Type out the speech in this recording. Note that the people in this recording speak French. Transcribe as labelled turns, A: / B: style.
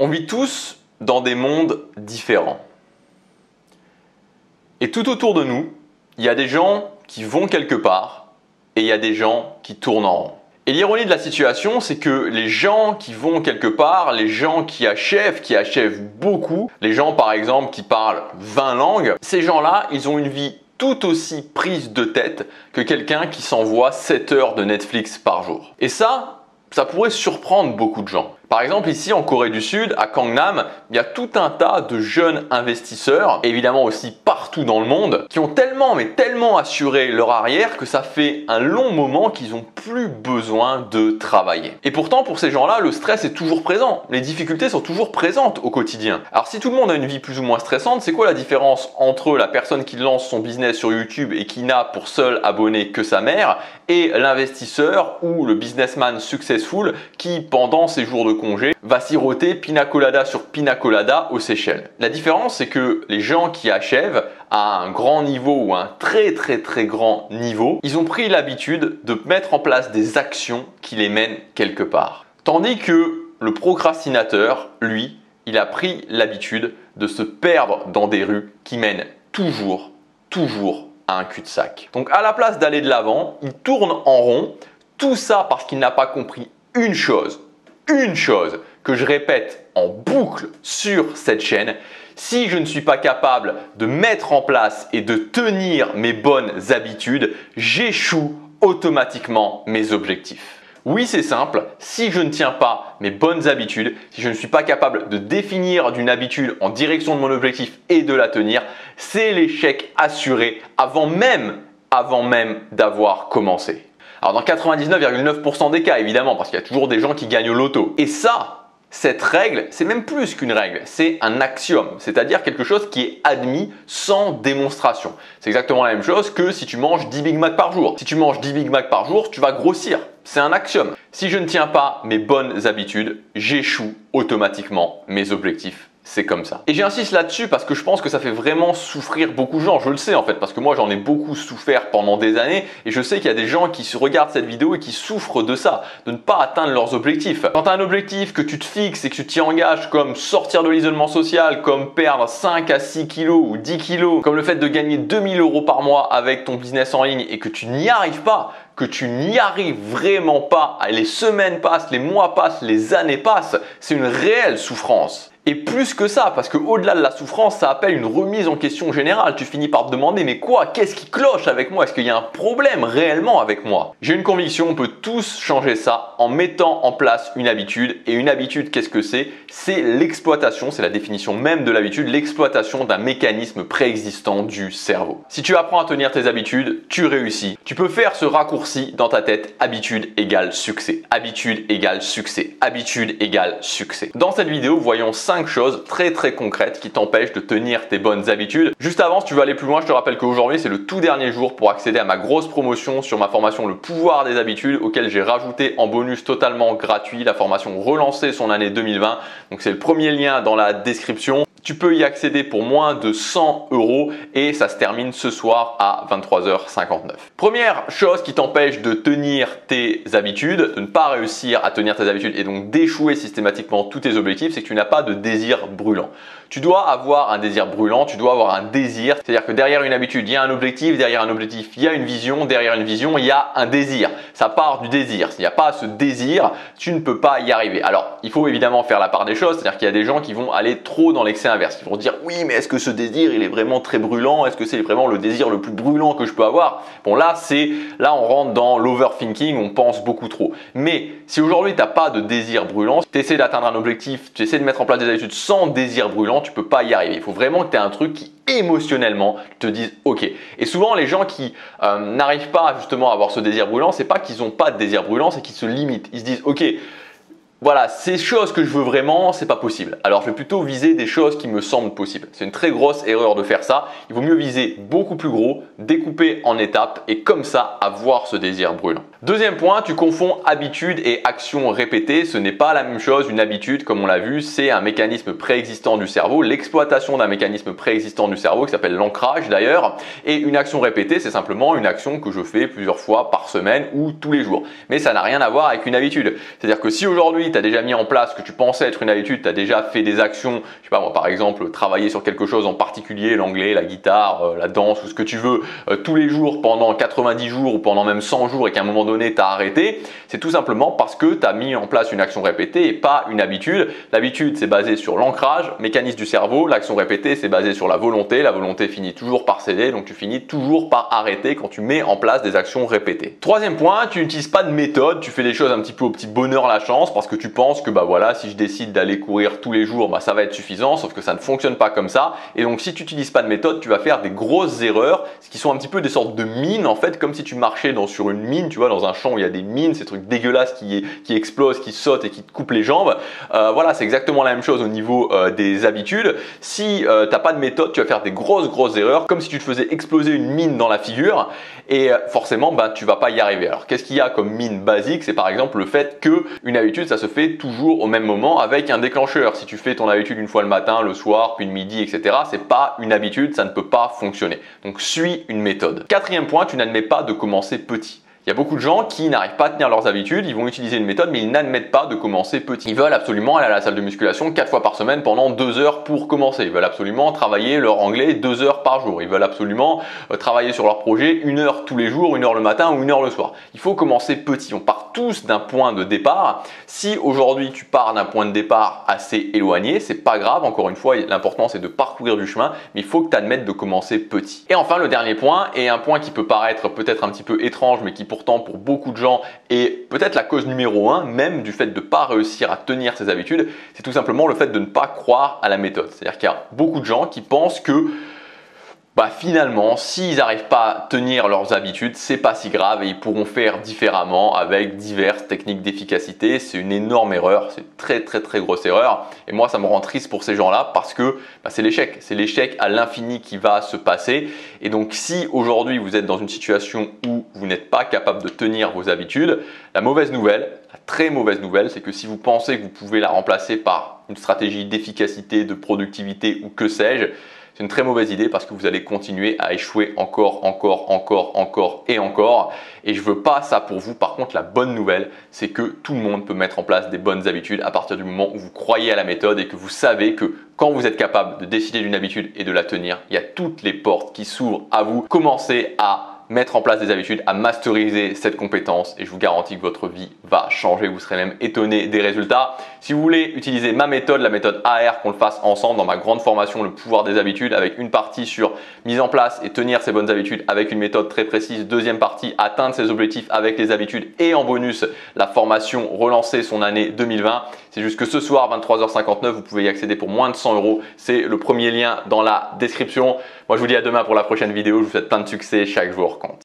A: On vit tous dans des mondes différents. Et tout autour de nous, il y a des gens qui vont quelque part et il y a des gens qui tournent en rond. Et l'ironie de la situation, c'est que les gens qui vont quelque part, les gens qui achèvent beaucoup, les gens par exemple qui parlent 20 langues, ces gens-là, ils ont une vie tout aussi prise de tête que quelqu'un qui s'envoie 7 heures de Netflix par jour. Et ça pourrait surprendre beaucoup de gens. Par exemple, ici en Corée du Sud, à Gangnam, il y a tout un tas de jeunes investisseurs, évidemment aussi partout dans le monde, qui ont tellement assuré leur arrière que ça fait un long moment qu'ils n'ont plus besoin de travailler. Et pourtant, pour ces gens-là, le stress est toujours présent. Les difficultés sont toujours présentes au quotidien. Alors si tout le monde a une vie plus ou moins stressante, c'est quoi la différence entre la personne qui lance son business sur YouTube et qui n'a pour seul abonné que sa mère et l'investisseur ou le businessman successful qui, pendant ses jours de congé, va siroter pina colada sur pina colada aux Seychelles. La différence, c'est que les gens qui achèvent à un grand niveau ou à un très grand niveau, ils ont pris l'habitude de mettre en place des actions qui les mènent quelque part. Tandis que le procrastinateur, lui, il a pris l'habitude de se perdre dans des rues qui mènent toujours à un cul-de-sac. Donc à la place d'aller de l'avant, il tourne en rond, tout ça parce qu'il n'a pas compris une chose que je répète en boucle sur cette chaîne: si je ne suis pas capable de mettre en place et de tenir mes bonnes habitudes, j'échoue automatiquement mes objectifs. Oui, c'est simple, si je ne tiens pas mes bonnes habitudes, si je ne suis pas capable de définir d'une habitude en direction de mon objectif et de la tenir, c'est l'échec assuré avant même d'avoir commencé. Alors dans 99,9% des cas évidemment, parce qu'il y a toujours des gens qui gagnent au loto. Et ça, cette règle, c'est même plus qu'une règle, c'est un axiome, c'est-à-dire quelque chose qui est admis sans démonstration. C'est exactement la même chose que si tu manges 10 Big Mac par jour. Si tu manges 10 Big Mac par jour, tu vas grossir. C'est un axiome. Si je ne tiens pas mes bonnes habitudes, j'échoue automatiquement mes objectifs. C'est comme ça. Et j'insiste là-dessus parce que je pense que ça fait vraiment souffrir beaucoup de gens. Je le sais en fait parce que moi j'en ai beaucoup souffert pendant des années et je sais qu'il y a des gens qui se regardent cette vidéo et qui souffrent de ça, de ne pas atteindre leurs objectifs. Quand tu as un objectif que tu te fixes et que tu t'y engages comme sortir de l'isolement social, comme perdre 5 à 6 kilos ou 10 kilos, comme le fait de gagner 2000 € par mois avec ton business en ligne et que tu n'y arrives pas, que tu n'y arrives vraiment pas, les semaines passent, les mois passent, les années passent, c'est une réelle souffrance. Et plus que ça, parce qu'au-delà de la souffrance, ça appelle une remise en question générale. Tu finis par te demander, mais quoi? Qu'est-ce qui cloche avec moi? Est-ce qu'il y a un problème réellement avec moi? J'ai une conviction, on peut tous changer ça en mettant en place une habitude. Et une habitude, qu'est-ce que c'est? C'est l'exploitation, c'est la définition même de l'habitude, l'exploitation d'un mécanisme préexistant du cerveau. Si tu apprends à tenir tes habitudes, tu réussis. Tu peux faire ce raccourci dans ta tête: habitude égale succès, habitude égale succès, habitude égale succès. Dans cette vidéo, voyons 5 choses très concrètes qui t'empêchent de tenir tes bonnes habitudes. Juste avant, si tu veux aller plus loin, je te rappelle qu'aujourd'hui, c'est le tout dernier jour pour accéder à ma grosse promotion sur ma formation Le pouvoir des habitudes, auquel j'ai rajouté en bonus totalement gratuit la formation Relancer son année 2020. Donc c'est le premier lien dans la description. Tu peux y accéder pour moins de 100 € et ça se termine ce soir à 23h59. Première chose qui t'empêche de tenir tes habitudes, de ne pas réussir à tenir tes habitudes et donc d'échouer systématiquement tous tes objectifs, c'est que tu n'as pas de désir brûlant. Tu dois avoir un désir brûlant, tu dois avoir un désir, c'est-à-dire que derrière une habitude, il y a un objectif, derrière un objectif, il y a une vision, derrière une vision, il y a un désir. Ça part du désir. S'il n'y a pas ce désir, tu ne peux pas y arriver. Alors, il faut évidemment faire la part des choses, c'est-à-dire qu'il y a des gens qui vont aller trop dans l'excès inverse, qui vont dire oui, mais est-ce que ce désir, il est vraiment très brûlant? Est-ce que c'est vraiment le désir le plus brûlant que je peux avoir? Bon, là, on rentre dans l'overthinking, on pense beaucoup trop. Mais si aujourd'hui, tu n'as pas de désir brûlant, tu essaies d'atteindre un objectif, tu essaies de mettre en place des habitudes sans désir brûlant, tu peux pas y arriver. Il faut vraiment que tu aies un truc qui émotionnellement te dise ok. Et souvent les gens qui n'arrivent pas justement à avoir ce désir brûlant, c'est pas qu'ils n'ont pas de désir brûlant, c'est qu'ils se limitent. Ils se disent ok, voilà, ces choses que je veux vraiment, c'est pas possible. Alors je vais plutôt viser des choses qui me semblent possibles. C'est une très grosse erreur de faire ça. Il vaut mieux viser beaucoup plus gros, découper en étapes et comme ça avoir ce désir brûlant. Deuxième point, tu confonds habitude et action répétée. Ce n'est pas la même chose. Une habitude, comme on l'a vu, c'est un mécanisme préexistant du cerveau, l'exploitation d'un mécanisme préexistant du cerveau qui s'appelle l'ancrage d'ailleurs. Et une action répétée, c'est simplement une action que je fais plusieurs fois par semaine ou tous les jours. Mais ça n'a rien à voir avec une habitude. C'est-à-dire que si aujourd'hui aujourd'hui tu as déjà mis en place ce que tu pensais être une habitude, tu as déjà fait des actions, je sais pas moi par exemple travailler sur quelque chose en particulier, l'anglais, la guitare, la danse ou ce que tu veux, tous les jours pendant 90 jours ou pendant même 100 jours et qu'à un moment donné tu as arrêté, c'est tout simplement parce que tu as mis en place une action répétée et pas une habitude. L'habitude c'est basé sur l'ancrage, mécanisme du cerveau, l'action répétée c'est basé sur la volonté finit toujours par céder, donc tu finis toujours par arrêter quand tu mets en place des actions répétées. Troisième point, tu n'utilises pas de méthode, tu fais les choses un petit peu au petit bonheur la chance parce que tu penses que bah voilà, si je décide d'aller courir tous les jours, bah ça va être suffisant, sauf que ça ne fonctionne pas comme ça. Et donc si tu n'utilises pas de méthode, tu vas faire des grosses erreurs, ce qui sont un petit peu des sortes de mines en fait, comme si tu marchais sur une mine, tu vois, dans un champ où il y a des mines, ces trucs dégueulasses qui explosent, qui sautent et qui te coupent les jambes. Voilà, c'est exactement la même chose au niveau des habitudes. Si t'as pas de méthode, tu vas faire des grosses erreurs, comme si tu te faisais exploser une mine dans la figure et forcément bah, tu vas pas y arriver. Alors qu'est-ce qu'il y a comme mine basique? C'est par exemple le fait que une habitude ça se fait toujours au même moment avec un déclencheur. Si tu fais ton habitude une fois le matin, le soir, puis le midi, etc. c'est pas une habitude, ça ne peut pas fonctionner. Donc suis une méthode. Quatrième point, tu n'admets pas de commencer petit. Il y a beaucoup de gens qui n'arrivent pas à tenir leurs habitudes, ils vont utiliser une méthode mais ils n'admettent pas de commencer petit. Ils veulent absolument aller à la salle de musculation 4 fois par semaine pendant 2 heures pour commencer. Ils veulent absolument travailler leur anglais 2 heures par jour. Ils veulent absolument travailler sur leur projet 1 heure tous les jours, 1 heure le matin ou 1 heure le soir. Il faut commencer petit. On part tous d'un point de départ. Si aujourd'hui tu pars d'un point de départ assez éloigné, c'est pas grave. Encore une fois, l'important c'est de parcourir du chemin, mais il faut que tu admettes de commencer petit. Et enfin, le dernier point, et un point qui peut paraître peut-être un petit peu étrange, mais qui pourtant pour beaucoup de gens est peut-être la cause numéro 1 même du fait de ne pas réussir à tenir ses habitudes, c'est tout simplement le fait de ne pas croire à la méthode. C'est-à-dire qu'il y a beaucoup de gens qui pensent que finalement, s'ils n'arrivent pas à tenir leurs habitudes, c'est pas si grave et ils pourront faire différemment avec diverses techniques d'efficacité. C'est une énorme erreur, c'est une très grosse erreur. Et moi, ça me rend triste pour ces gens-là parce que c'est l'échec. C'est l'échec à l'infini qui va se passer. Et donc, si aujourd'hui vous êtes dans une situation où vous n'êtes pas capable de tenir vos habitudes, la mauvaise nouvelle, la très mauvaise nouvelle, c'est que si vous pensez que vous pouvez la remplacer par une stratégie d'efficacité, de productivité ou que sais-je, c'est une très mauvaise idée parce que vous allez continuer à échouer encore et encore. Et je veux pas ça pour vous. Par contre, la bonne nouvelle, c'est que tout le monde peut mettre en place des bonnes habitudes à partir du moment où vous croyez à la méthode et que vous savez que quand vous êtes capable de décider d'une habitude et de la tenir, il y a toutes les portes qui s'ouvrent à vous. Commencez à mettre en place des habitudes, à masteriser cette compétence et je vous garantis que votre vie va changer, vous serez même étonné des résultats. Si vous voulez utiliser ma méthode, la méthode AR, qu'on le fasse ensemble dans ma grande formation Le pouvoir des habitudes avec une partie sur mise en place et tenir ses bonnes habitudes avec une méthode très précise, deuxième partie atteindre ses objectifs avec les habitudes et en bonus la formation relancer son année 2020. C'est juste que ce soir 23h59 vous pouvez y accéder pour moins de 100 €. C'est le premier lien dans la description. Moi je vous dis à demain pour la prochaine vidéo, je vous souhaite plein de succès, chaque jour compte.